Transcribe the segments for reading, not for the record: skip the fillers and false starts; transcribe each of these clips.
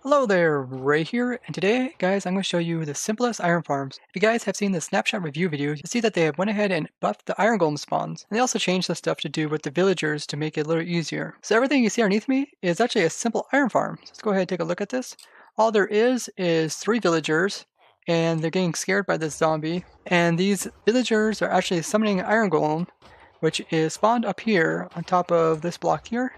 Hello there, Ray here, and today, guys, I'm going to show you the simplest iron farms. If you guys have seen the snapshot review video, you'll see that they have went ahead and buffed the iron golem spawns, and they also changed the stuff to do with the villagers to make it a little easier. So everything you see underneath me is actually a simple iron farm. So let's go ahead and take a look at this. All there is 3 villagers, and they're getting scared by this zombie, and these villagers are actually summoning an iron golem, which is spawned up here on top of this block here.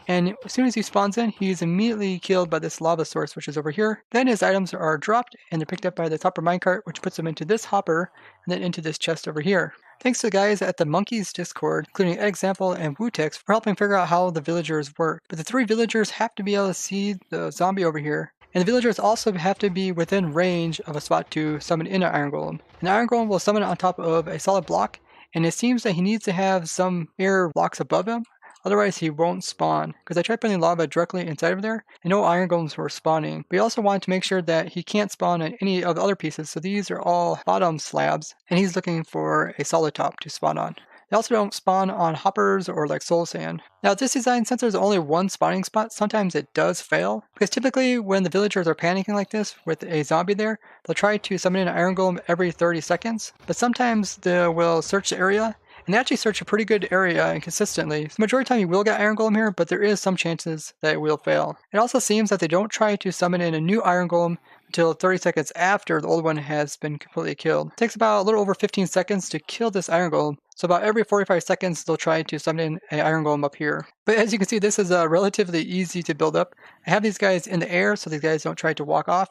And as soon as he spawns in, he's immediately killed by this lava source, which is over here. Then his items are dropped, and they're picked up by the Topper minecart, which puts them into this hopper, and then into this chest over here. Thanks to the guys at the Monkeys Discord, including Example and Wootex, for helping figure out how the villagers work. But the 3 villagers have to be able to see the zombie over here. And the villagers also have to be within range of a spot to summon in an Iron Golem. An Iron Golem will summon it on top of a solid block, and it seems that he needs to have some air blocks above him. Otherwise, he won't spawn, because I tried putting lava directly inside of there, and no iron golems were spawning. We also wanted to make sure that he can't spawn on any of the other pieces, so these are all bottom slabs, and he's looking for a solid top to spawn on. They also don't spawn on hoppers or like soul sand. Now this design, since there's only one spawning spot, sometimes it does fail, because typically when the villagers are panicking like this with a zombie there, they'll try to summon in an iron golem every 30 seconds, but sometimes they will search the area, and they actually search a pretty good area and consistently. The majority of the time you will get Iron Golem here, but there is some chances that it will fail. It also seems that they don't try to summon in a new Iron Golem until 30 seconds after the old one has been completely killed. It takes about a little over 15 seconds to kill this Iron Golem, so about every 45 seconds they'll try to summon in an Iron Golem up here. But as you can see, this is relatively easy to build up. I have these guys in the air so these guys don't try to walk off.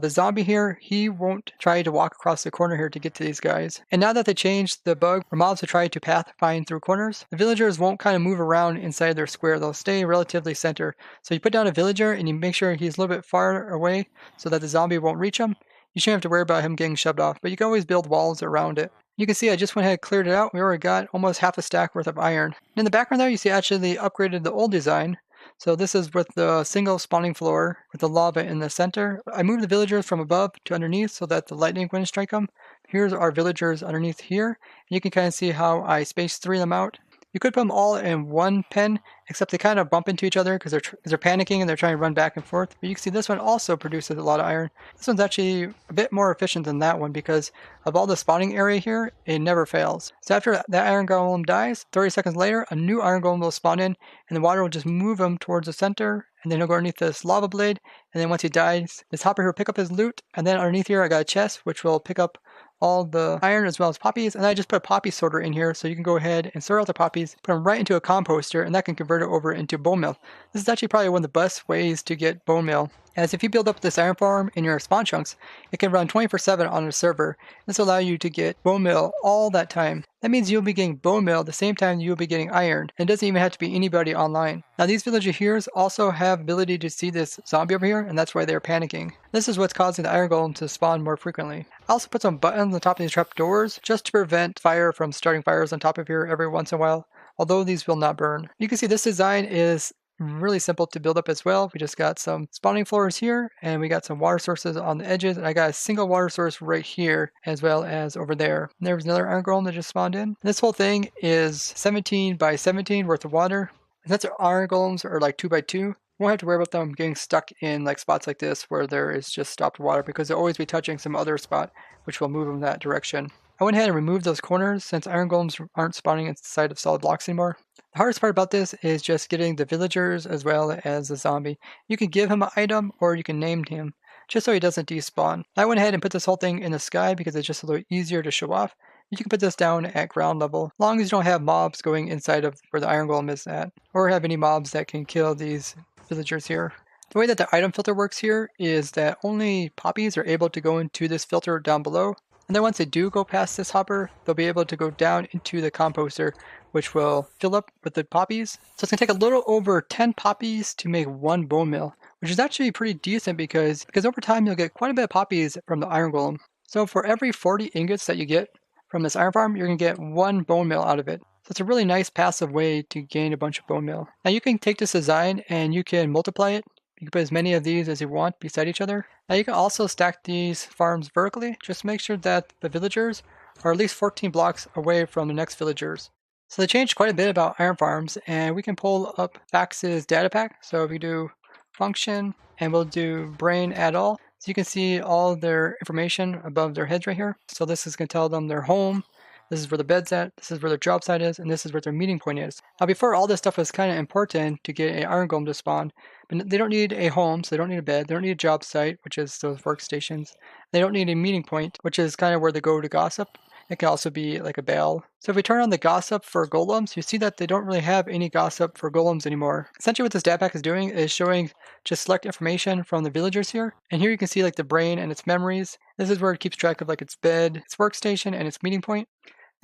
The zombie here, he won't try to walk across the corner here to get to these guys. And now that they changed the bug for mobs to try to path find through corners, the villagers won't kind of move around inside their square. They'll stay relatively center. So you put down a villager and you make sure he's a little bit far away so that the zombie won't reach him. You shouldn't have to worry about him getting shoved off, but you can always build walls around it. You can see I just went ahead and cleared it out. We already got almost half a stack worth of iron. And in the background there, you see actually they upgraded the old design. So this is with the single spawning floor with the lava in the center. I moved the villagers from above to underneath so that the lightning wouldn't strike them. Here's our villagers underneath here. And you can kind of see how I spaced 3 of them out. You could put them all in one pen, except they kind of bump into each other because they're panicking and they're trying to run back and forth. But you can see this one also produces a lot of iron. This one's actually a bit more efficient than that one because of all the spawning area here, it never fails. So after that iron golem dies, 30 seconds later, a new iron golem will spawn in and the water will just move him towards the center, and then he'll go underneath this lava blade, and then once he dies, this hopper here will pick up his loot, and then underneath here I got a chest which will pick up all the iron as well as poppies, and I just put a poppy sorter in here so you can go ahead and sort out the poppies, put them right into a composter, and that can convert it over into bone meal. This is actually probably one of the best ways to get bone meal, as if you build up this iron farm in your spawn chunks, it can run 24/7 on a server. This will allow you to get bone meal all that time. That means you'll be getting bone meal at the same time you'll be getting iron. And it doesn't even have to be anybody online. Now these villager here also have ability to see this zombie over here, and that's why they're panicking. This is what's causing the iron golem to spawn more frequently. I also put some buttons on top of these trap doors just to prevent fire from starting fires on top of here every once in a while, although these will not burn. You can see this design is really simple to build up as well. We just got some spawning floors here, and we got some water sources on the edges, and I got a single water source right here as well as over there. And there was another iron golem that just spawned in. And this whole thing is 17 by 17 worth of water. And since our iron golems are like 2 by 2, you won't have to worry about them getting stuck in like spots like this where there is just stopped water, because they'll always be touching some other spot which will move them that direction. I went ahead and removed those corners since iron golems aren't spawning inside of solid blocks anymore. The hardest part about this is just getting the villagers as well as the zombie. You can give him an item or you can name him, just so he doesn't despawn. I went ahead and put this whole thing in the sky because it's just a little easier to show off. You can put this down at ground level, as long as you don't have mobs going inside of where the iron golem is at, or have any mobs that can kill these villagers here. The way that the item filter works here is that only poppies are able to go into this filter down below. And then once they do go past this hopper, they'll be able to go down into the composter, which will fill up with the poppies. So it's going to take a little over 10 poppies to make 1 bone meal, which is actually pretty decent because over time you'll get quite a bit of poppies from the iron golem. So for every 40 ingots that you get from this iron farm, you're going to get 1 bone meal out of it. So it's a really nice passive way to gain a bunch of bone meal. Now you can take this design and you can multiply it. You can put as many of these as you want beside each other. Now you can also stack these farms vertically. Just make sure that the villagers are at least 14 blocks away from the next villagers. So they changed quite a bit about iron farms, and we can pull up Fax's data pack. So if you do function, and we'll do brain add all. So you can see all their information above their heads right here. So this is going to tell them their home, this is where the bed's at, this is where their job site is, and this is where their meeting point is. Now before, all this stuff was kind of important to get an iron golem to spawn, but they don't need a home, so they don't need a bed, they don't need a job site, which is those workstations. They don't need a meeting point, which is kind of where they go to gossip. It can also be like a bell. So if we turn on the gossip for golems, you see that they don't really have any gossip for golems anymore. Essentially what this stat pack is doing is showing just select information from the villagers here. And here you can see like the brain and its memories. This is where it keeps track of like its bed, its workstation, and its meeting point.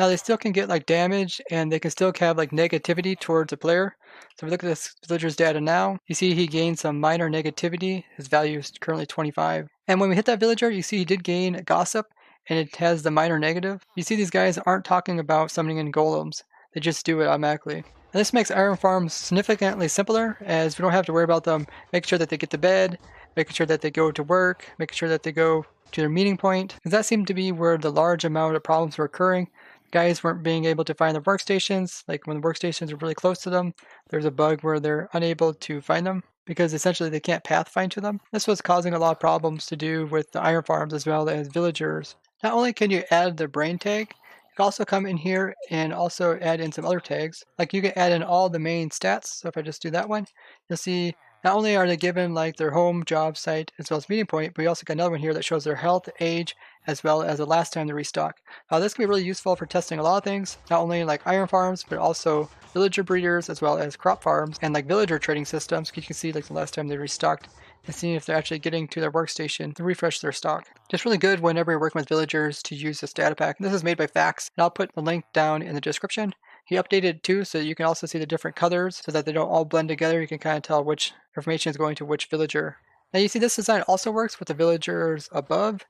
Now they still can get like damage, and they can still have like negativity towards a player. So if we look at this villager's data now, you see he gained some minor negativity. His value is currently 25. And when we hit that villager, you see he did gain gossip, and it has the minor negative. You see these guys aren't talking about summoning in golems. They just do it automatically. And this makes iron farms significantly simpler, as we don't have to worry about them making sure that they get to bed, making sure that they go to work, making sure that they go to their meeting point. Because that seemed to be where the large amount of problems were occurring. Guys weren't being able to find their workstations. Like when the workstations are really close to them, there's a bug where they're unable to find them, because essentially they can't path find to them. This was causing a lot of problems to do with the iron farms as well as villagers. Not only can you add the brain tag, you can also come in here and also add in some other tags. Like you can add in all the main stats. So if I just do that one, you'll see not only are they given like their home, job site, as well as meeting point, but we also got another one here that shows their health, age, as well as the last time they restock. This can be really useful for testing a lot of things, not only like iron farms, but also villager breeders, as well as crop farms, and like villager trading systems. You can see like the last time they restocked, and seeing if they're actually getting to their workstation to refresh their stock. Just really good whenever you're working with villagers to use this data pack. This is made by Fax, and I'll put the link down in the description. He updated it too, so you can also see the different colors so that they don't all blend together. You can kind of tell which information is going to which villager. Now you see this design also works with the villagers above,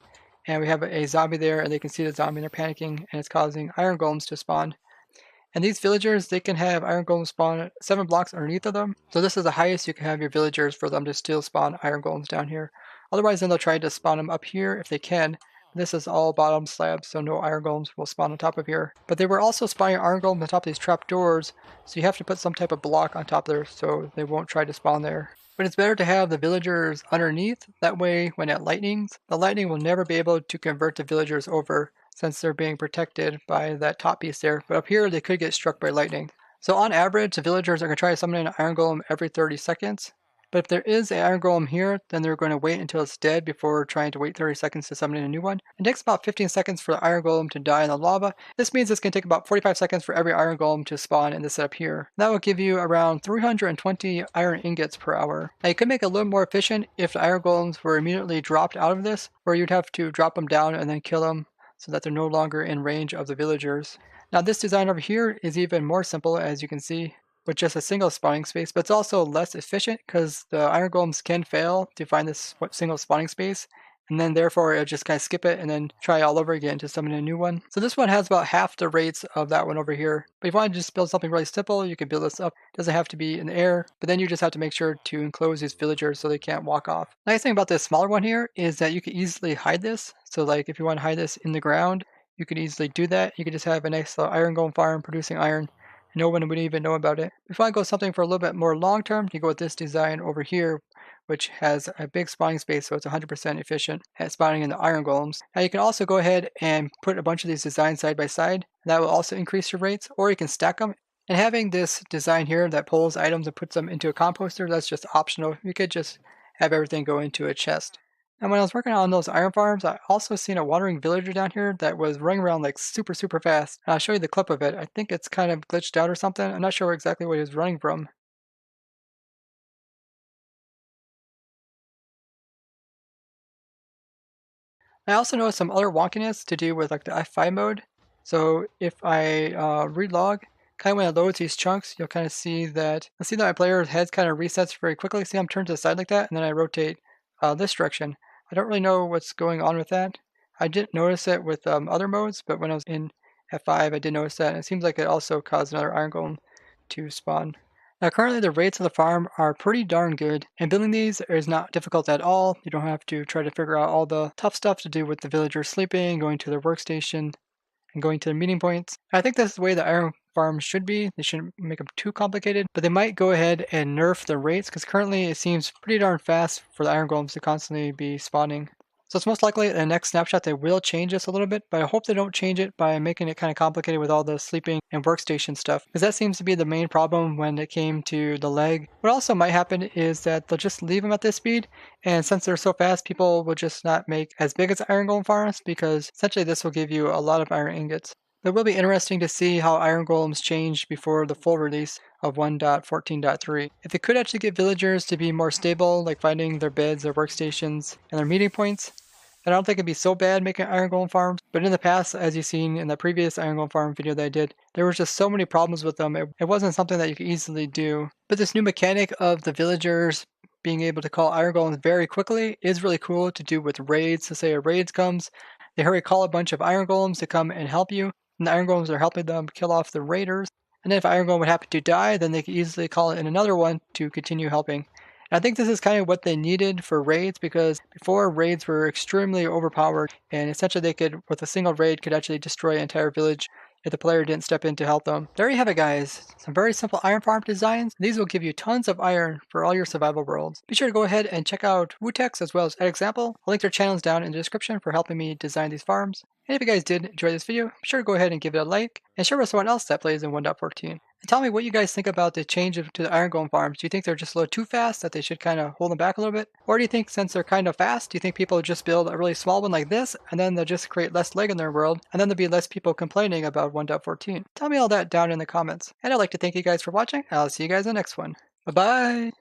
and we have a zombie there, and they can see the zombie and they're panicking, and it's causing iron golems to spawn. And these villagers, they can have iron golems spawn 7 blocks underneath of them. So this is the highest you can have your villagers for them to still spawn iron golems down here. Otherwise, then they'll try to spawn them up here if they can. This is all bottom slabs, so no iron golems will spawn on top of here. But they were also spawning iron golems on top of these trap doors, so you have to put some type of block on top there so they won't try to spawn there. But it's better to have the villagers underneath. That way, when it lightnings, the lightning will never be able to convert the villagers over, since they're being protected by that top piece there. But up here, they could get struck by lightning. So on average, the villagers are going to try to summon an iron golem every 30 seconds. But if there is an iron golem here, then they're going to wait until it's dead before trying to wait 30 seconds to summon in a new one. It takes about 15 seconds for the iron golem to die in the lava. This means it's going to take about 45 seconds for every iron golem to spawn in the setup here. That will give you around 320 iron ingots per hour. Now you could make it a little more efficient if the iron golems were immediately dropped out of this, where you'd have to drop them down and then kill them so that they're no longer in range of the villagers. Now this design over here is even more simple, as you can see, with just a single spawning space, but it's also less efficient because the iron golems can fail to find this single spawning space, and then therefore it'll just kind of skip it and then try all over again to summon a new one. So this one has about half the rates of that one over here. But if you want to just build something really simple, you can build this up. It doesn't have to be in the air, but then you just have to make sure to enclose these villagers so they can't walk off. Nice thing about this smaller one here is that you can easily hide this. So like if you want to hide this in the ground, you can easily do that. You can just have a nice iron golem farm producing iron. No one would even know about it. If I go something for a little bit more long term, you go with this design over here, which has a big spawning space, so it's 100% efficient at spawning in the iron golems. Now you can also go ahead and put a bunch of these designs side by side. That will also increase your rates, or you can stack them. And having this design here that pulls items and puts them into a composter, that's just optional. You could just have everything go into a chest. And when I was working on those iron farms, I also seen a wandering villager down here that was running around like super fast. And I'll show you the clip of it. I think it's kind of glitched out or something. I'm not sure exactly what he was running from. I also noticed some other wonkiness to do with like the F5 mode. So if I relog, kind of when it loads these chunks, you'll kind of see that, my player's head kind of resets very quickly. See, I'm turned to the side like that, and then I rotate this direction. I don't really know what's going on with that. I didn't notice it with other modes, but when I was in F5, I did notice that. And it seems like it also caused another iron golem to spawn. Now currently the rates of the farm are pretty darn good, and building these is not difficult at all. You don't have to try to figure out all the tough stuff to do with the villagers sleeping, going to their workstation, and going to the meeting points. I think this is the way the iron farms should be. They shouldn't make them too complicated, but they might go ahead and nerf the rates because currently it seems pretty darn fast for the iron golems to constantly be spawning. So it's most likely in the next snapshot they will change this a little bit, but I hope they don't change it by making it kind of complicated with all the sleeping and workstation stuff, because that seems to be the main problem when it came to the lag. What also might happen is that they'll just leave them at this speed, and since they're so fast, people will just not make as big as iron golem farms, because essentially this will give you a lot of iron ingots. It will be interesting to see how iron golems change before the full release of 1.14.3. If it could actually get villagers to be more stable, like finding their beds, their workstations, and their meeting points, I don't think it'd be so bad making iron golem farms, but in the past, as you've seen in the previous iron golem farm video that I did, there was just so many problems with them. It wasn't something that you could easily do. But this new mechanic of the villagers being able to call iron golems very quickly is really cool to do with raids. So say a raid comes, they hurry call a bunch of iron golems to come and help you, and the iron golems are helping them kill off the raiders. And then if iron golem would happen to die, then they could easily call in another one to continue helping. I think this is kind of what they needed for raids, because before raids were extremely overpowered and essentially they could, with a single raid, could actually destroy an entire village if the player didn't step in to help them. There you have it, guys. Some very simple iron farm designs. These will give you tons of iron for all your survival worlds. Be sure to go ahead and check out Wootex as well as Example. I'll link their channels down in the description for helping me design these farms. And if you guys did enjoy this video, be sure to go ahead and give it a like and share with someone else that plays in 1.14. And tell me what you guys think about the change to the iron golem farms. Do you think they're just a little too fast, that they should kind of hold them back a little bit? Or do you think since they're kind of fast, do you think people would just build a really small one like this, and then they'll just create less lag in their world, and then there'll be less people complaining about 1.14? Tell me all that down in the comments. And I'd like to thank you guys for watching, and I'll see you guys in the next one. Bye-bye!